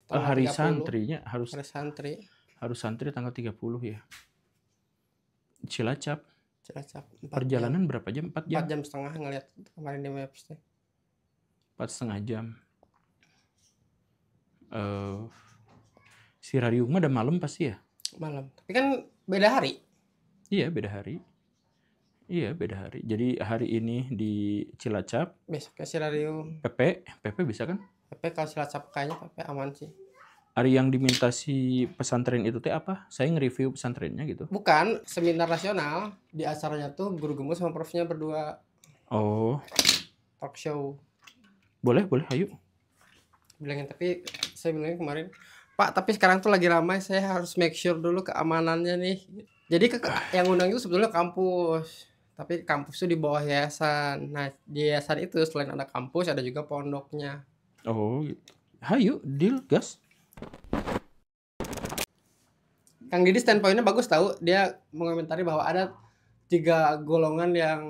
tanggal Hari 30. santrinya Hari santri. harus santri tanggal 30 ya. Cilacap. 4 Perjalanan jam. berapa jam? 4 4 jam. jam setengah ngeliat kemarin di Maps teh. 4,5 jam. Si Rariung mah udah malam pasti ya? Malam. Tapi kan beda hari. Iya, beda hari. Jadi hari ini di Cilacap. Besoknya Sirarium. PP bisa kan? PP kalau Cilacap kayaknya PP aman sih. Hari yang diminta si pesantren itu teh apa? Saya nge-review pesantrennya gitu. Bukan, seminar nasional. Di acaranya tuh guru gemus sama profnya berdua. Oh, Talk show. boleh, ayo. Bilangin, tapi saya bilangin kemarin, Pak, tapi sekarang tuh lagi ramai, saya harus make sure dulu keamanannya nih. Jadi yang undang itu sebetulnya kampus. Tapi kampus itu di bawah yayasan. Nah, di yayasan itu selain ada kampus, ada juga pondoknya. Oh, gitu. Hayu, deal, gas. Kang Didi standpointnya bagus tahu. Dia mengomentari bahwa ada 3 golongan yang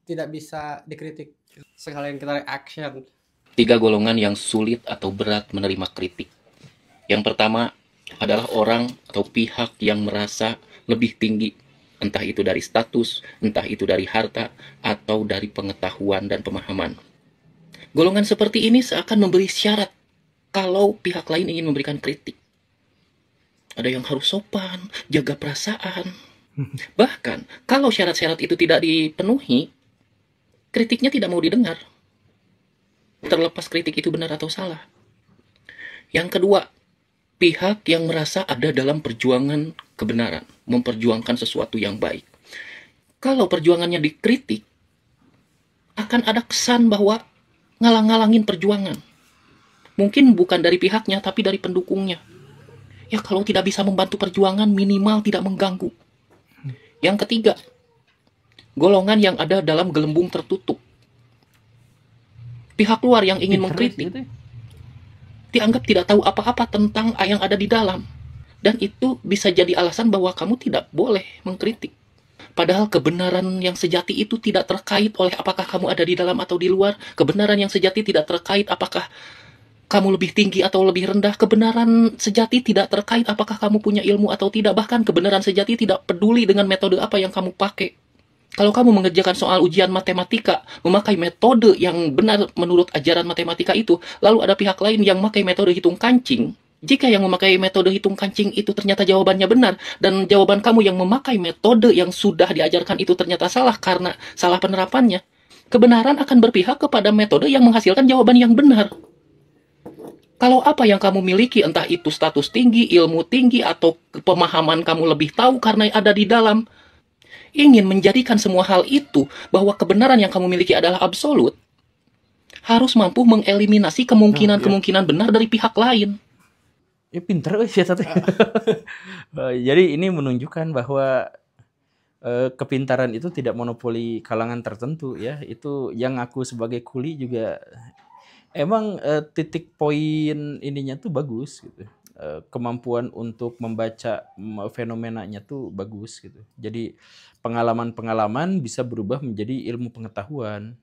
tidak bisa dikritik. Sekalian kita reaction. 3 golongan yang sulit atau berat menerima kritik. Yang pertama adalah orang atau pihak yang merasa lebih tinggi, entah itu dari status, entah itu dari harta, atau dari pengetahuan dan pemahaman. Golongan seperti ini seakan memberi syarat kalau pihak lain ingin memberikan kritik. Ada yang harus sopan, jaga perasaan. Bahkan, kalau syarat-syarat itu tidak dipenuhi, kritiknya tidak mau didengar. Terlepas kritik itu benar atau salah. Yang kedua, pihak yang merasa ada dalam perjuangan kebenaran, memperjuangkan sesuatu yang baik. Kalau perjuangannya dikritik, akan ada kesan bahwa ngalang-ngalangin perjuangan. Mungkin bukan dari pihaknya, tapi dari pendukungnya. Ya kalau tidak bisa membantu perjuangan, minimal tidak mengganggu. Yang ketiga, golongan yang ada dalam gelembung tertutup. Pihak luar yang ingin mengkritik dianggap tidak tahu apa-apa tentang yang ada di dalam. Dan itu bisa jadi alasan bahwa kamu tidak boleh mengkritik. Padahal kebenaran yang sejati itu tidak terkait oleh apakah kamu ada di dalam atau di luar. Kebenaran yang sejati tidak terkait apakah kamu lebih tinggi atau lebih rendah. Kebenaran sejati tidak terkait apakah kamu punya ilmu atau tidak. Bahkan kebenaran sejati tidak peduli dengan metode apa yang kamu pakai. Kalau kamu mengerjakan soal ujian matematika, memakai metode yang benar menurut ajaran matematika itu, lalu ada pihak lain yang memakai metode hitung kancing. Jika yang memakai metode hitung kancing itu ternyata jawabannya benar, dan jawaban kamu yang memakai metode yang sudah diajarkan itu ternyata salah karena salah penerapannya, kebenaran akan berpihak kepada metode yang menghasilkan jawaban yang benar. Kalau apa yang kamu miliki, entah itu status tinggi, ilmu tinggi, atau pemahaman kamu lebih tahu karena ada di dalam, ingin menjadikan semua hal itu bahwa kebenaran yang kamu miliki adalah absolut, harus mampu mengeliminasi kemungkinan-kemungkinan benar dari pihak lain. Ya pinter ya tadi. Jadi ini menunjukkan bahwa kepintaran itu tidak monopoli kalangan tertentu ya. Itu yang aku sebagai kuli juga emang titik poin ininya tuh bagus gitu. Kemampuan untuk membaca fenomenanya tuh bagus gitu. Jadi pengalaman-pengalaman bisa berubah menjadi ilmu pengetahuan.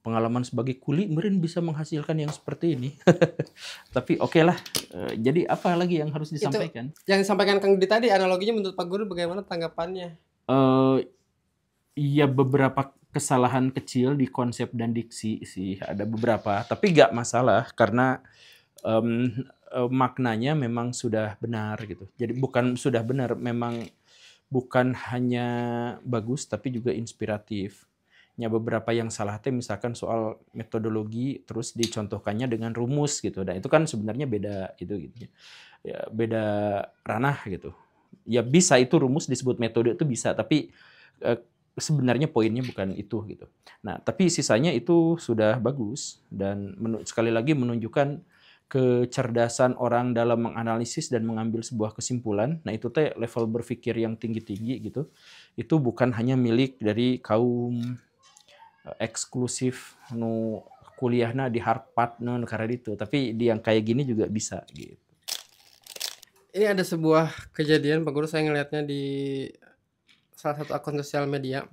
Pengalaman sebagai kuli mungkin bisa menghasilkan yang seperti ini. Tapi oke lah. Jadi apa lagi yang harus disampaikan? Itu yang disampaikan Kang Didi tadi, analoginya menurut Pak Guru bagaimana tanggapannya? Iya beberapa kesalahan kecil di konsep dan diksi sih ada beberapa, tapi nggak masalah karena maknanya memang sudah benar gitu. Jadi bukan sudah benar, memang bukan hanya bagus tapi juga inspiratif. Beberapa yang salah teh misalkan soal metodologi terus dicontohkannya dengan rumus gitu. Dan itu kan sebenarnya beda itu gitu. Ya, beda ranah gitu. Ya bisa itu rumus disebut metode itu bisa, tapi sebenarnya poinnya bukan itu gitu. Nah, tapi sisanya itu sudah bagus dan sekali lagi menunjukkan kecerdasan orang dalam menganalisis dan mengambil sebuah kesimpulan. Nah, itu teh level berpikir yang tinggi-tinggi gitu. Itu bukan hanya milik dari kaum eksklusif nu kuliahna di Harvard nu karena itu, tapi di yang kayak gini juga bisa gitu. Ini ada sebuah kejadian Pak Guru, saya ngelihatnya di salah satu akun sosial media.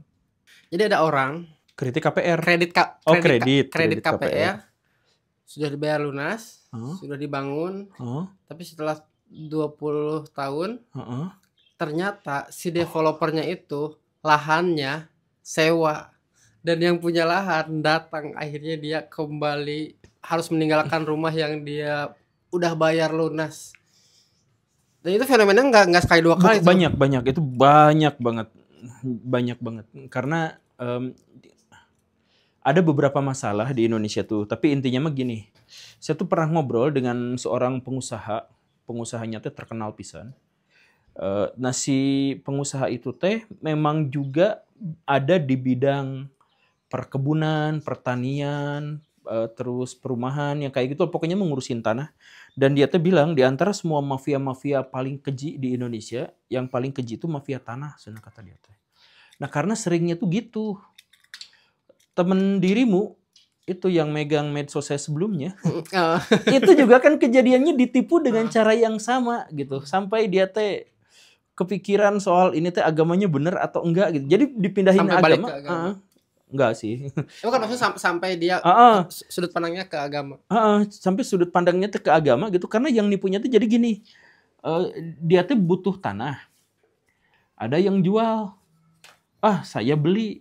Jadi ada orang kritik KPR. kredit KPR. KPR sudah dibayar lunas, Heeh. sudah dibangun, Heeh. tapi setelah 20 tahun Heeh. ternyata si developernya itu lahannya sewa dan yang punya lahan datang, akhirnya dia kembali harus meninggalkan rumah yang dia udah bayar lunas. Dan itu fenomena nggak sekali dua kali tuh. Banyak itu banyak banget karena ada beberapa masalah di Indonesia tuh, tapi intinya mah gini. Saya tuh pernah ngobrol dengan seorang pengusahanya teh terkenal pisan. Nah si pengusaha itu teh memang juga ada di bidang perkebunan, pertanian, terus perumahan yang kayak gitu, pokoknya mengurusin tanah. Dan dia tuh bilang di antara semua mafia-mafia paling keji di Indonesia, yang paling keji itu mafia tanah, sebenarnya kata dia teh. Nah karena seringnya tuh gitu, temen dirimu itu yang megang medsos saya sebelumnya, itu juga kan kejadiannya ditipu dengan cara yang sama gitu, sampai dia teh kepikiran soal ini teh agamanya bener atau enggak gitu, jadi dipindahin Sampai balik agama. ke agama. Enggak sih. Bukan maksudnya sampai dia sudut pandangnya ke agama. Sampai sudut pandangnya tuh ke agama gitu, karena yang nipunya tuh jadi gini, dia tuh butuh tanah, ada yang jual, saya beli,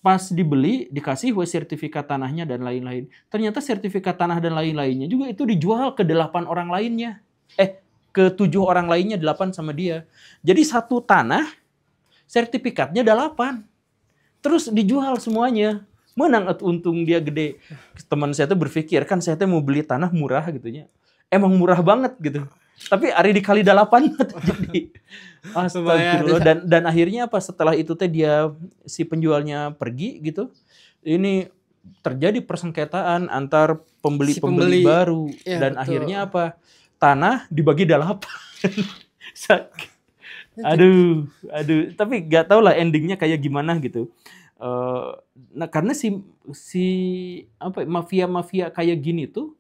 pas dibeli dikasih sertifikat tanahnya dan lain-lain, ternyata sertifikat tanah dan lain-lainnya juga itu dijual ke 8 orang lainnya, ke 7 orang lainnya, 8 sama dia, jadi satu tanah sertifikatnya 8. Terus dijual semuanya. Menang untung dia gede. Teman saya tuh berpikir, kan saya tuh mau beli tanah murah gitu ya. Emang murah banget gitu. Tapi hari dikali 8 jadi astagfirullah. Dan akhirnya apa, setelah itu teh dia si penjualnya pergi gitu. Ini terjadi persengketaan antar pembeli baru, ya, dan betul. Akhirnya apa? Tanah dibagi 8. Aduh, tapi nggak tahu lah endingnya kayak gimana gitu. Nah karena si mafia kayak gini tuh,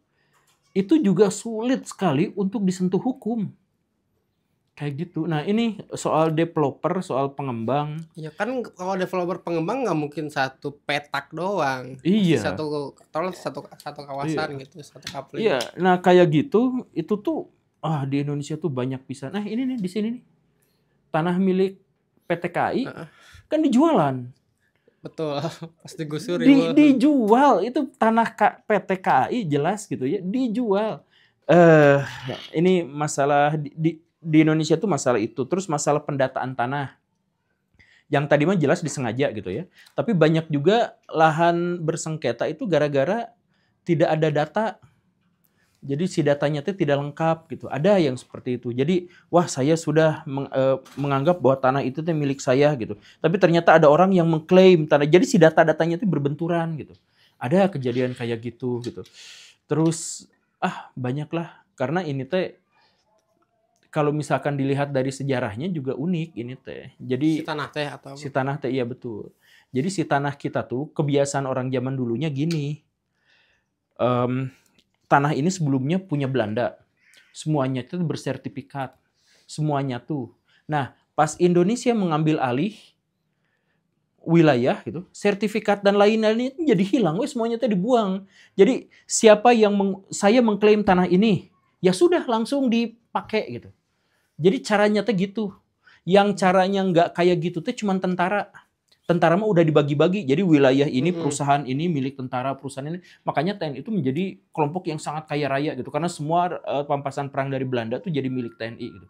itu juga sulit sekali untuk disentuh hukum, kayak gitu. Nah ini soal developer, soal pengembang. Ya kan kalau developer pengembang nggak mungkin satu petak doang. Iya. Satu kawasan, iya. Gitu, satu kapling. Iya. Nah kayak gitu, itu tuh di Indonesia tuh banyak pisan. Nah ini nih di sini nih. Tanah milik PT KAI kan dijualan. Betul, pasti digusur. Dijual, itu tanah PT KAI jelas gitu ya, dijual. Ini masalah di Indonesia tuh masalah itu. Terus masalah pendataan tanah. Yang tadi mah jelas disengaja gitu ya. Tapi banyak juga lahan bersengketa itu gara-gara tidak ada data. Jadi si datanya itu tidak lengkap gitu. Ada yang seperti itu. Jadi wah saya sudah menganggap bahwa tanah itu tuh milik saya gitu. Tapi ternyata ada orang yang mengklaim tanah. Jadi si data-datanya itu berbenturan gitu. Ada kejadian kayak gitu gitu. Terus banyaklah, karena ini teh kalau misalkan dilihat dari sejarahnya juga unik ini teh. Jadi si tanah teh iya betul. Jadi si tanah kita tuh kebiasaan orang zaman dulunya gini. Tanah ini sebelumnya punya Belanda. Semuanya itu bersertifikat. Semuanya tuh. Nah, pas Indonesia mengambil alih wilayah gitu, sertifikat dan lain-lain itu jadi hilang. Semuanya itu dibuang. Jadi siapa yang saya mengklaim tanah ini, ya sudah langsung dipakai gitu. Jadi caranya tuh gitu. Yang caranya nggak kayak gitu tuh cuma tentara. Tentara mah udah dibagi-bagi, jadi wilayah ini perusahaan ini milik tentara, perusahaan ini. Makanya TNI itu menjadi kelompok yang sangat kaya raya gitu, karena semua pampasan perang dari Belanda tuh jadi milik TNI gitu.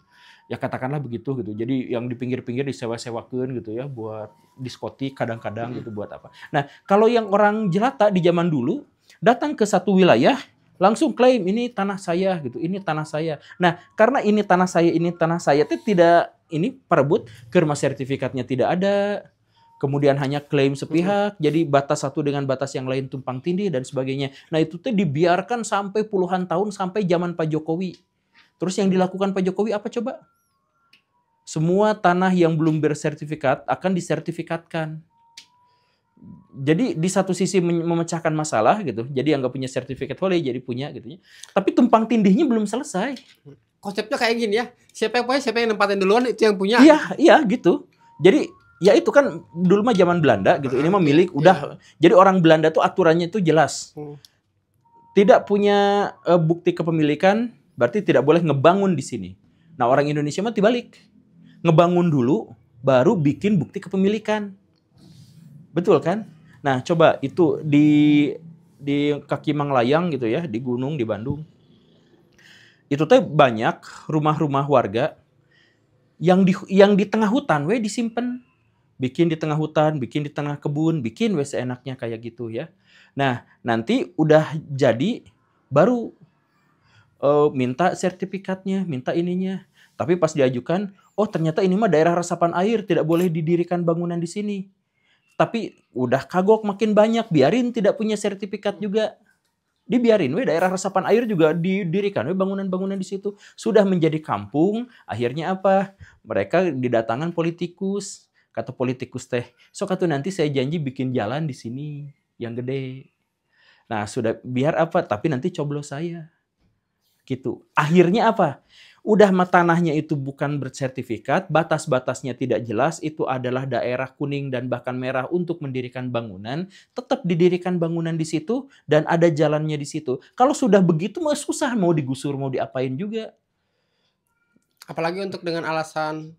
Ya katakanlah begitu gitu. Jadi yang di pinggir-pinggir disewa-sewakeun gitu ya, buat diskotik kadang-kadang gitu, buat apa. Nah kalau yang orang jelata di zaman dulu datang ke satu wilayah, langsung klaim ini tanah saya gitu, ini tanah saya. Nah karena ini tanah saya itu tidak ini perebut, kerma sertifikatnya tidak ada. Kemudian hanya klaim sepihak, jadi batas satu dengan batas yang lain tumpang tindih dan sebagainya. Nah itu tuh dibiarkan sampai puluhan tahun, sampai zaman Pak Jokowi. Terus yang dilakukan Pak Jokowi apa coba? Semua tanah yang belum bersertifikat akan disertifikatkan. Jadi di satu sisi memecahkan masalah gitu, jadi yang nggak punya sertifikat boleh jadi punya gitu ya. Tapi tumpang tindihnya belum selesai. Konsepnya kayak gini ya, siapa yang nempatin duluan itu yang punya. Iya gitu. Jadi ya itu kan dulu mah zaman Belanda gitu. Ini mah milik udah. Jadi orang Belanda tuh aturannya itu jelas. tidak punya bukti kepemilikan, berarti tidak boleh ngebangun di sini. Nah, orang Indonesia mah dibalik. Ngebangun dulu, baru bikin bukti kepemilikan. Betul kan? Nah, coba itu di kaki Manglayang gitu ya, di gunung di Bandung. Itu teh banyak rumah-rumah warga yang di tengah hutan we disimpan. Bikin di tengah hutan, bikin di tengah kebun, bikin we seenaknya kayak gitu ya. Nah, nanti udah jadi baru minta sertifikatnya, minta ininya. Tapi pas diajukan, oh ternyata ini mah daerah resapan air, tidak boleh didirikan bangunan di sini. Tapi udah kagok makin banyak, biarin tidak punya sertifikat juga. Dibiarin we daerah resapan air juga didirikan we bangunan-bangunan di situ. Sudah menjadi kampung, akhirnya apa? Mereka didatangan politikus. Kata politikus teh, sok atuh nanti saya janji bikin jalan di sini yang gede. Nah, sudah biar apa? Tapi nanti coblos saya. Gitu. Akhirnya apa? Udah tanahnya itu bukan bersertifikat, batas-batasnya tidak jelas, itu adalah daerah kuning dan bahkan merah untuk mendirikan bangunan, tetap didirikan bangunan di situ dan ada jalannya di situ. Kalau sudah begitu mah susah mau digusur, mau diapain juga. Apalagi untuk dengan alasan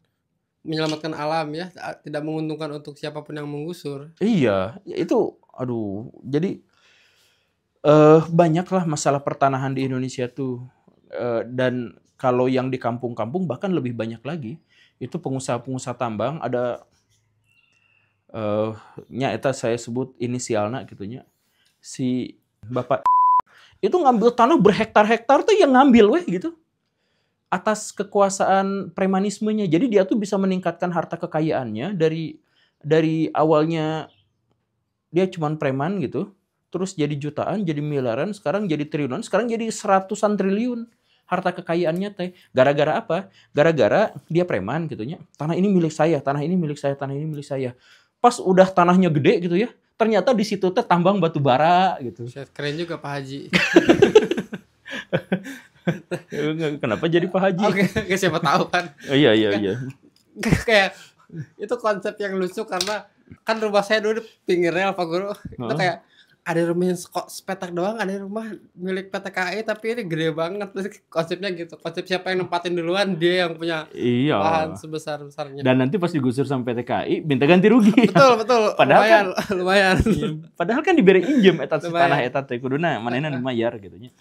menyelamatkan alam ya, tidak menguntungkan untuk siapapun yang menggusur. Iya, itu aduh. Jadi banyaklah masalah pertanahan di Indonesia tuh. Dan kalau yang di kampung-kampung bahkan lebih banyak lagi. Itu pengusaha-pengusaha tambang ada nya eta saya sebut inisialna gitunya. Si Bapak itu ngambil tanah berhektar-hektar tuh yang ngambil weh gitu. Atas kekuasaan premanismenya. Jadi dia tuh bisa meningkatkan harta kekayaannya dari awalnya dia cuman preman gitu, terus jadi jutaan, jadi miliaran, sekarang jadi triliunan, sekarang jadi seratusan triliun harta kekayaannya teh. Gara-gara apa? Gara-gara dia preman gitunya. Tanah ini milik saya, tanah ini milik saya, tanah ini milik saya. Pas udah tanahnya gede gitu ya, ternyata di situ teh tambang batu bara gitu. Keren juga Pak Haji. Kenapa jadi Pak Haji? Oke, siapa tahu kan. Iya. Kayak itu konsep yang lucu karena kan rumah saya dulu di pinggir rel Pak Guru. Itu kayak ada rumah yang sepetak doang, ada rumah milik PT KAI tapi ini gede banget. Terus konsepnya gitu. Konsep siapa yang nempatin duluan, dia yang punya lahan sebesar-besarnya. Dan nanti pas digusur sama PT KAI minta ganti rugi. Betul. Padahal lumayan. Padahal kan diberi injem etat si tanah etat teh kuduna manehna nu mayar gitu nya.